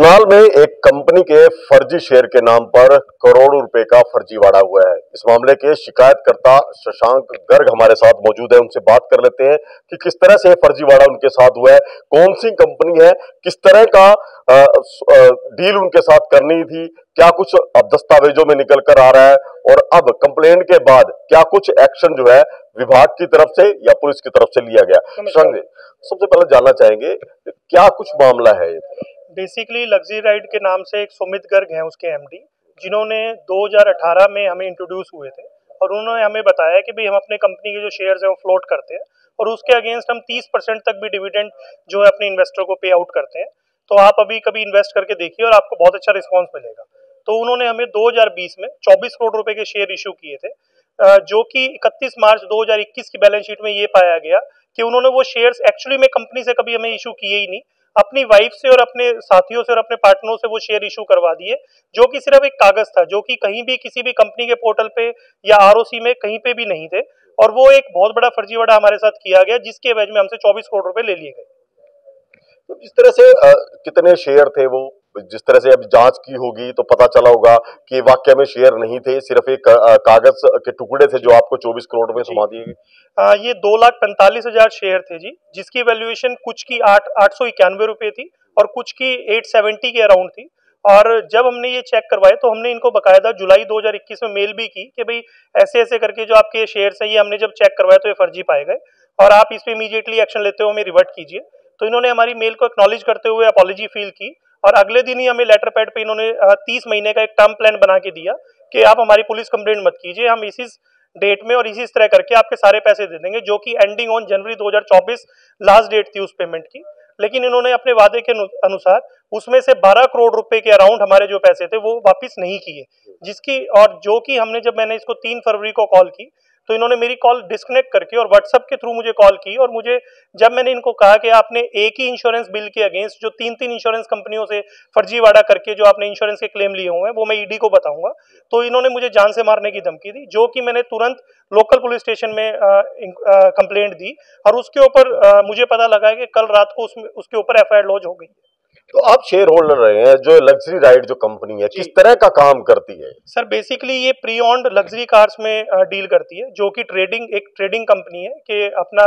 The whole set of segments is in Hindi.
करनाल में एक कंपनी के फर्जी शेयर के नाम पर करोड़ों रुपए का फर्जीवाड़ा हुआ है। इस मामले के शिकायतकर्ता शशांक गर्ग हमारे साथ मौजूद है, उनसे बात कर लेते हैं कि किस तरह से फर्जीवाड़ा उनके साथ हुआ है, कौन सी कंपनी है, किस तरह का डील उनके साथ करनी थी, क्या कुछ अब दस्तावेजों में निकल कर आ रहा है और अब कंप्लेंट के बाद क्या कुछ एक्शन जो है विभाग की तरफ से या पुलिस की तरफ से लिया गया। शशांक, सबसे पहले जानना चाहेंगे क्या कुछ मामला है। बेसिकली लग्जरी राइड के नाम से एक सुमित गर्ग हैं उसके एमडी, जिन्होंने 2018 में हमें इंट्रोड्यूस हुए थे और उन्होंने हमें बताया कि भाई हम अपने कंपनी के जो शेयर्स हैं वो फ्लोट करते हैं और उसके अगेंस्ट हम 30% तक भी डिविडेंड जो है अपने इन्वेस्टर को पे आउट करते हैं। तो आप अभी कभी इन्वेस्ट करके देखिए और आपको बहुत अच्छा रिस्पॉन्स मिलेगा। तो उन्होंने हमें 2020 में 24 करोड़ रुपए के शेयर इशू किए थे, जो कि 31 मार्च 2021 की बैलेंस शीट में ये पाया गया कि उन्होंने वो शेयर्स एक्चुअली में कंपनी से कभी हमें इशू किए ही नहीं, अपनी वाइफ से और अपने साथियों से और अपने पार्टनरों से वो शेयर इशू करवा दिए, जो कि सिर्फ एक कागज था, जो कि कहीं भी किसी भी कंपनी के पोर्टल पे या आरओसी में कहीं पे भी नहीं थे। और वो एक बहुत बड़ा फर्जीवाड़ा हमारे साथ किया गया, जिसके एवज में हमसे 24 करोड़ रुपए ले लिए गए। तो जिस तरह से कितने शेयर थे वो, जिस तरह से अभी जांच की होगी तो पता चला होगा कि वाकई में शेयर नहीं थे, सिर्फ एक कागज के टुकड़े थे जो आपको 24 करोड़ रुपए थमा दिए गए। ये 2,45,000 शेयर थे जी, जिसकी वैल्यूएशन कुछ की 891 रुपए थी और कुछ की 870 के अराउंड थी। और जब हमने ये चेक करवाए तो हमने इनको बकायदा जुलाई 2021 में मेल भी की कि भाई ऐसे ऐसे करके जो आपके शेयर्स हैं ये हमने जब चेक करवाए तो ये फर्जी पाए गए और आप इस पे इमीडिएटली एक्शन लेते हुए हमें रिवर्ट कीजिए। तो इन्होंने हमारी मेल को एक्नॉलेज करते हुए अपॉलॉजी फील की और अगले दिन ही हमें लेटर पैड पे इन्होंने 30 महीने का एक टर्म प्लान बना के दिया कि आप हमारी पुलिस कंप्लेंट मत कीजिए, हम इसी डेट में और इसी तरह करके आपके सारे पैसे दे देंगे, जो कि ending on January 2024 last date थी उस पेमेंट की। लेकिन इन्होंने अपने वादे के अनुसार उसमें से 12 करोड़ रुपए के अराउंड हमारे जो पैसे थे वो वापस नहीं किए, जिसकी और जो कि हमने जब मैंने इसको 3 फरवरी को कॉल की तो इन्होंने मेरी कॉल डिस्कनेक्ट करके और व्हाट्सएप के थ्रू मुझे कॉल की और मुझे जब मैंने इनको कहा कि आपने एक ही इंश्योरेंस बिल के अगेंस्ट जो 3 इंश्योरेंस कंपनियों से फर्जीवाड़ा करके जो आपने इंश्योरेंस के क्लेम लिए हुए हैं वो मैं ईडी को बताऊंगा, तो इन्होंने मुझे जान से मारने की धमकी दी, जो कि मैंने तुरंत लोकल पुलिस स्टेशन में कंप्लेंट दी और उसके ऊपर मुझे पता लगा है कि कल रात को उसके ऊपर एफआईआर लॉन्च हो गई। तो आप शेयर होल्डर रहे हैं, जो लग्जरी राइड जो कंपनी है किस तरह का काम करती है? सर बेसिकली ये प्री ऑन्ड लग्जरी कार्स में डील करती है, जो कि एक ट्रेडिंग कंपनी है कि अपना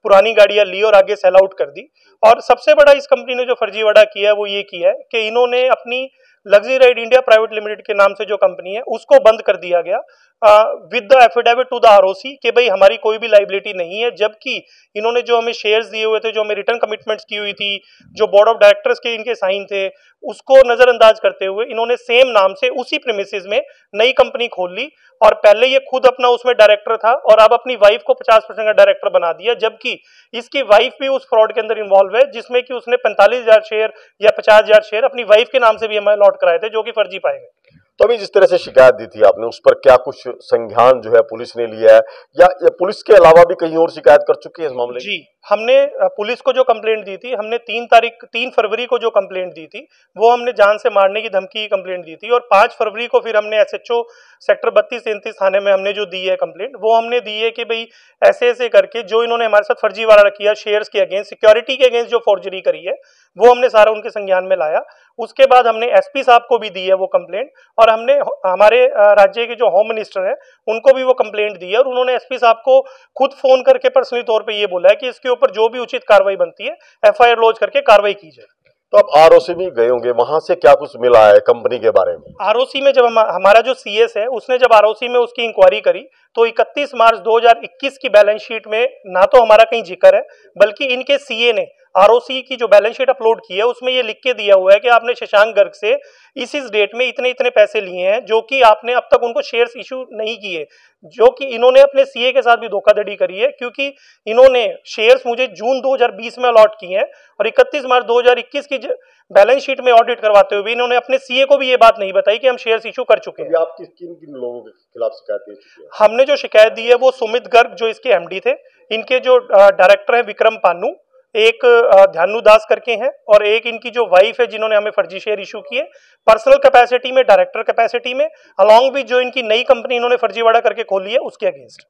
पुरानी गाड़ियां ली और आगे सेल आउट कर दी। और सबसे बड़ा इस कंपनी ने जो फर्जीवाड़ा किया है वो ये किया है कि इन्होंने अपनी luxury ride India private limited के नाम से जो कंपनी है उसको बंद कर दिया गया with the affidavit to the ROC कि भाई हमारी कोई भी लाइबिलिटी नहीं है, जबकि इन्होंने जो हमें शेयर्स दिए हुए थे, जो हमें रिटर्न कमिटमेंट्स की हुई थी, जो बोर्ड ऑफ डायरेक्टर्स के इनके साइन थे, उसको नजरअंदाज करते हुए इन्होंने सेम नाम से उसी प्रीमिसेस में नई कंपनी खोल ली और पहले ये खुद अपना उसमें डायरेक्टर था और अब अपनी वाइफ को 50% का डायरेक्टर बना दिया, जबकि इसकी वाइफ भी उस फ्रॉड के अंदर इन्वॉल्व है, जिसमें कि उसने 45,000 शेयर या 50,000 शेयर अपनी वाइफ के नाम से भी हमें अलॉट कराए थे, जो कि फर्जी पाए गए। तो अभी जिस तरह से शिकायत दी थी आपने, उस पर क्या कुछ संज्ञान जो है पुलिस ने लिया है या पुलिस के अलावा भी कहीं और शिकायत कर चुकी है इस मामले? जी, हमने पुलिस को जो कंप्लेंट दी थी, हमने 3 फरवरी को जो कंप्लेंट दी थी वो हमने जान से मारने की धमकी की कंप्लेंट दी थी और 5 फरवरी को फिर हमने एसएचओ सेक्टर 32-33 थाने में हमने जो दी है कंप्लेंट, वो हमने दी है कि भाई ऐसे ऐसे करके जो इन्होंने हमारे साथ फर्जीवाड़ा किया, शेयर्स के अगेंस्ट, सिक्योरिटी के अगेंस्ट जो फॉर्जरी करी है वो हमने सारा उनके संज्ञान में लाया। उसके बाद हमने एसपी साहब को भी दी है वो कंप्लेंट और हमने हमारे राज्य के जो होम मिनिस्टर है उनको भी वो कंप्लेंट दी है और उन्होंने एसपी साहब को खुद फोन करके पर्सनली तौर पे ये बोला है कि इसके ऊपर जो भी उचित कार्रवाई बनती है एफआईआर लॉन्च करके कार्रवाई की जाए। तो अब आरओसी भी गए होंगे, वहां से क्या कुछ मिला है कंपनी के बारे में? आरओसी में जब हमारा जो सीएस है उसने जब आरओसी में उसकी इंक्वायरी करी तो 31 मार्च 2021 की बैलेंस शीट में ना तो हमारा कहीं जिक्र है, बल्कि इनके सीए ने आरओसी की जो बैलेंस शीट अपलोड की है उसमें ये लिख के दिया हुआ है कि आपने शशांक गर्ग से इस डेट में इतने इतने पैसे लिए हैं, जो कि आपने अब तक उनको शेयर्स इशू नहीं किए, जो कि इन्होंने अपने सीए के साथ भी धोखाधड़ी करी है, क्योंकि इन्होंने शेयर्स मुझे जून 2020 में अलॉट किए हैं और 31 मार्च 2021 की बैलेंस शीट में ऑडिट करवाते हुए इन्होंने अपने सीए को भी ये बात नहीं बताई कि हम शेयर्स इशू कर चुके हैं। आप किन किन लोगों के खिलाफ शिकायत दे चुके हैं? हमने जो शिकायत दी है वो सुमित गर्ग जो इसके एमडी थे, इनके जो डायरेक्टर है विक्रम पानू, एक ध्यानु दास करके हैं और एक इनकी जो वाइफ है जिन्होंने हमें फर्जी शेयर इशू किए पर्सनल कैपेसिटी में, डायरेक्टर कैपेसिटी में, अलॉन्ग भी जो इनकी नई कंपनी इन्होंने फर्जीवाड़ा करके खोली है उसके अगेंस्ट।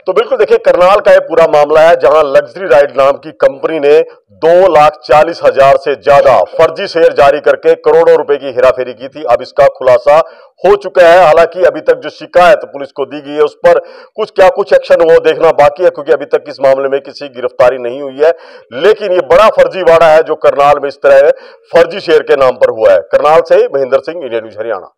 तो बिल्कुल देखिए, करनाल का ये पूरा मामला है जहां लग्जरी राइड नाम की कंपनी ने 2,40,000 से ज्यादा फर्जी शेयर जारी करके करोड़ों रुपए की हेराफेरी की थी। अब इसका खुलासा हो चुका है। हालांकि अभी तक जो शिकायत पुलिस को दी गई है उस पर कुछ एक्शन वो देखना बाकी है, क्योंकि अभी तक इस मामले में किसी गिरफ्तारी नहीं हुई है। लेकिन ये बड़ा फर्जीवाड़ा है जो करनाल में इस तरह फर्जी शेयर के नाम पर हुआ है। करनाल से महेंद्र सिंह, इंडिया न्यूज हरियाणा।